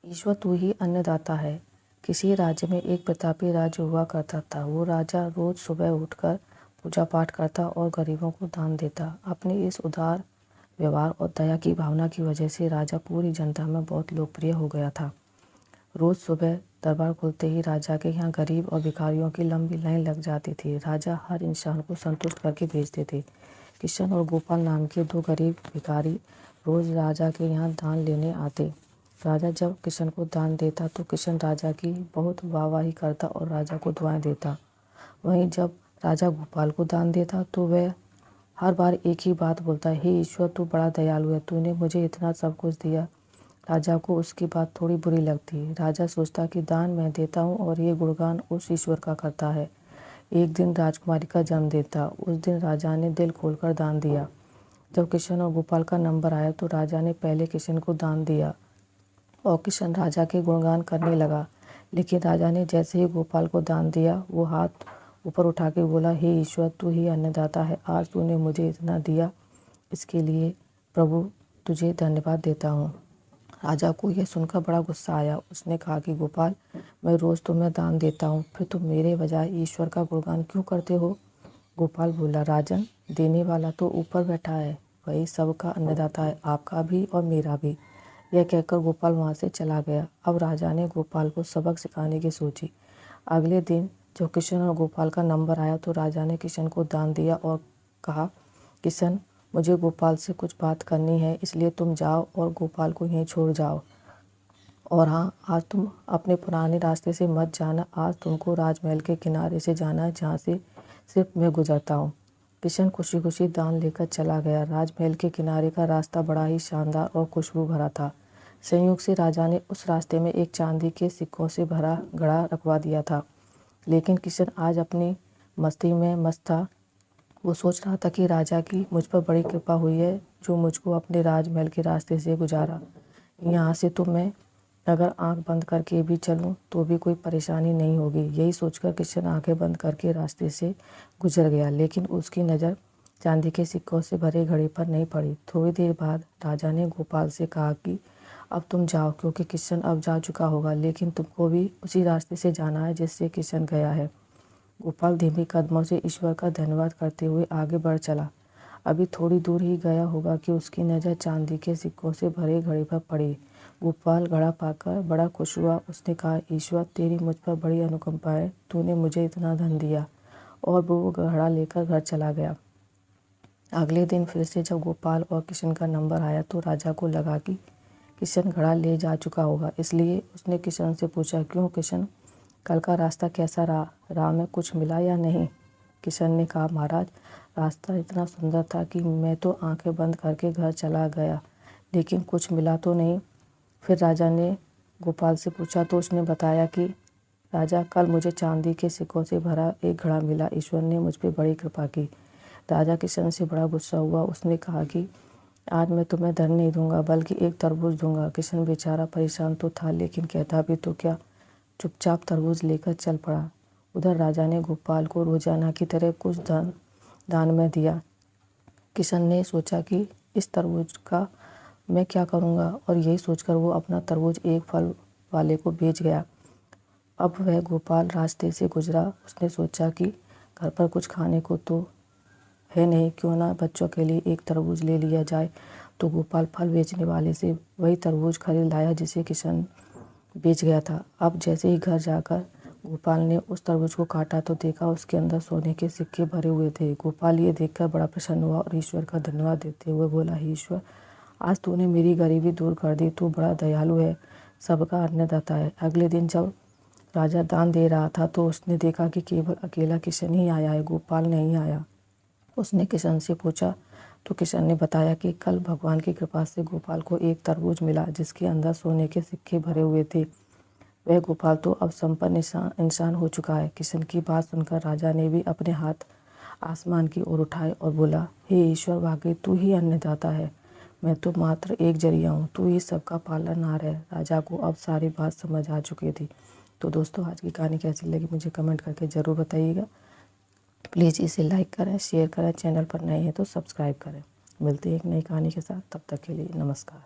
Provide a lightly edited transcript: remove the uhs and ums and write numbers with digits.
ईश्वर तू ही अन्नदाता है। किसी राज्य में एक प्रतापी राजा हुआ करता था। वो राजा रोज सुबह उठकर पूजा पाठ करता और गरीबों को दान देता। अपने इस उदार व्यवहार और दया की भावना की वजह से राजा पूरी जनता में बहुत लोकप्रिय हो गया था। रोज सुबह दरबार खुलते ही राजा के यहाँ गरीब और भिखारियों की लंबी लाइन लग जाती थी। राजा हर इंसान को संतुष्ट करके भेजते थे। किशन और गोपाल नाम के दो गरीब भिखारी रोज राजा के यहाँ दान लेने आते। राजा जब किशन को दान देता तो किशन राजा की बहुत वाहवाही करता और राजा को दुआएं देता। वहीं जब राजा गोपाल को दान देता तो वह हर बार एक ही बात बोलता, हे ईश्वर तू बड़ा दयालु है, तूने मुझे इतना सब कुछ दिया। राजा को उसकी बात थोड़ी बुरी लगती। राजा सोचता कि दान मैं देता हूँ और ये गुणगान उस ईश्वर का करता है। एक दिन राजकुमारी का जन्मदिन था। उस दिन राजा ने दिल खोलकर दान दिया। जब किशन और गोपाल का नंबर आया तो राजा ने पहले किशन को दान दिया और किशन राजा के गुणगान करने लगा। लेकिन राजा ने जैसे ही गोपाल को दान दिया वो हाथ ऊपर उठा के बोला, हे ईश्वर तू ही अन्नदाता है, आज तूने मुझे इतना दिया, इसके लिए प्रभु तुझे धन्यवाद देता हूँ। राजा को यह सुनकर बड़ा गुस्सा आया। उसने कहा कि गोपाल, मैं रोज़ तुम्हें दान देता हूँ, फिर तुम मेरे बजाय ईश्वर का गुणगान क्यों करते हो? गोपाल बोला, राजन, देने वाला तो ऊपर बैठा है, वही सबका अन्नदाता है, आपका भी और मेरा भी। यह कहकर गोपाल वहाँ से चला गया। अब राजा ने गोपाल को सबक सिखाने की सोची। अगले दिन जब किशन और गोपाल का नंबर आया तो राजा ने किशन को दान दिया और कहा, किशन, मुझे गोपाल से कुछ बात करनी है, इसलिए तुम जाओ और गोपाल को यहीं छोड़ जाओ। और हाँ, आज तुम अपने पुराने रास्ते से मत जाना। आज तुमको राजमहल के किनारे से जाना है, जहाँ से सिर्फ मैं गुजरता हूँ। किशन खुशी खुशी दान लेकर चला गया। राजमहल के किनारे का रास्ता बड़ा ही शानदार और खुशबू भरा था। संयोग से राजा ने उस रास्ते में एक चांदी के सिक्कों से भरा घड़ा रखवा दिया था। लेकिन किशन आज अपनी मस्ती में मस्त था। वो सोच रहा था कि राजा की मुझ पर बड़ी कृपा हुई है, जो मुझको अपने राजमहल के रास्ते से गुजारा। यहाँ से तो मैं अगर आंख बंद करके भी चलूँ तो भी कोई परेशानी नहीं होगी। यही सोचकर किशन आंखें बंद करके रास्ते से गुजर गया। लेकिन उसकी नज़र चांदी के सिक्कों से भरे घड़े पर नहीं पड़ी। थोड़ी देर बाद राजा ने गोपाल से कहा कि अब तुम जाओ, क्योंकि किशन अब जा चुका होगा, लेकिन तुमको भी उसी रास्ते से जाना है जिससे किशन गया है। गोपाल धीमे कदमों से ईश्वर का धन्यवाद करते हुए आगे बढ़ चला। अभी थोड़ी दूर ही गया होगा कि उसकी नज़र चांदी के सिक्कों से भरे घड़े पर पड़ी। गोपाल घड़ा पाकर बड़ा खुश हुआ। उसने कहा, ईश्वर तेरी मुझ पर बड़ी अनुकंपा है, तूने मुझे इतना धन दिया। और वो घड़ा लेकर घर चला गया। अगले दिन फिर से जब गोपाल और किशन का नंबर आया तो राजा को लगा कि किशन घड़ा ले जा चुका होगा। इसलिए उसने किशन से पूछा, क्यों किशन, कल का रास्ता कैसा रहा? राह में कुछ मिला या नहीं? किशन ने कहा, महाराज, रास्ता इतना सुंदर था कि मैं तो आंखें बंद करके घर चला गया, लेकिन कुछ मिला तो नहीं। फिर राजा ने गोपाल से पूछा तो उसने बताया कि राजा, कल मुझे चांदी के सिक्कों से भरा एक घड़ा मिला। ईश्वर ने मुझ पर बड़ी कृपा की। राजा किशन से बड़ा गुस्सा हुआ। उसने कहा कि आज मैं तुम्हें धन नहीं दूंगा, बल्कि एक तरबूज दूंगा। किशन बेचारा परेशान तो था, लेकिन कहता भी तो क्या, चुपचाप तरबूज लेकर चल पड़ा। उधर राजा ने गोपाल को रोजाना की तरह कुछ दान में दिया। किशन ने सोचा कि इस तरबूज का मैं क्या करूँगा, और यही सोचकर वो अपना तरबूज एक फल वाले को बेच गया। अब वह गोपाल रास्ते से गुजरा। उसने सोचा कि घर पर कुछ खाने को तो है नहीं, क्यों ना बच्चों के लिए एक तरबूज ले लिया जाए। तो गोपाल फल बेचने वाले से वही तरबूज खरीद लाया जिसे किशन बेच गया था। अब जैसे ही घर जाकर गोपाल ने उस तरबूज को काटा तो देखा उसके अंदर सोने के सिक्के भरे हुए थे। गोपाल ये देखकर बड़ा प्रसन्न हुआ और ईश्वर का धन्यवाद देते हुए बोला, हे ईश्वर, आज तूने मेरी गरीबी दूर कर दी, तू बड़ा दयालु है, सबका अन्नदाता है। अगले दिन जब राजा दान दे रहा था तो उसने देखा कि केवल अकेला किशन ही आया है, गोपाल नहीं आया। उसने किशन से पूछा तो किशन ने बताया कि कल भगवान की कृपा से गोपाल को एक तरबूज मिला जिसके अंदर सोने के सिक्के भरे हुए थे। वह गोपाल तो अब संपन्न इंसान हो चुका है। किशन की बात सुनकर राजा ने भी अपने हाथ आसमान की ओर उठाए और बोला, हे ईश्वर, वाकई तू ही अन्नदाता है, मैं तो मात्र एक जरिया हूँ, तू ही सबका पालनहार है। राजा को अब सारी बात समझ आ चुकी थी। तो दोस्तों, आज की कहानी कैसी लगी मुझे कमेंट करके ज़रूर बताइएगा। प्लीज़ इसे लाइक करें, शेयर करें, चैनल पर नए हैं तो सब्सक्राइब करें। मिलते हैं एक नई कहानी के साथ, तब तक के लिए नमस्कार।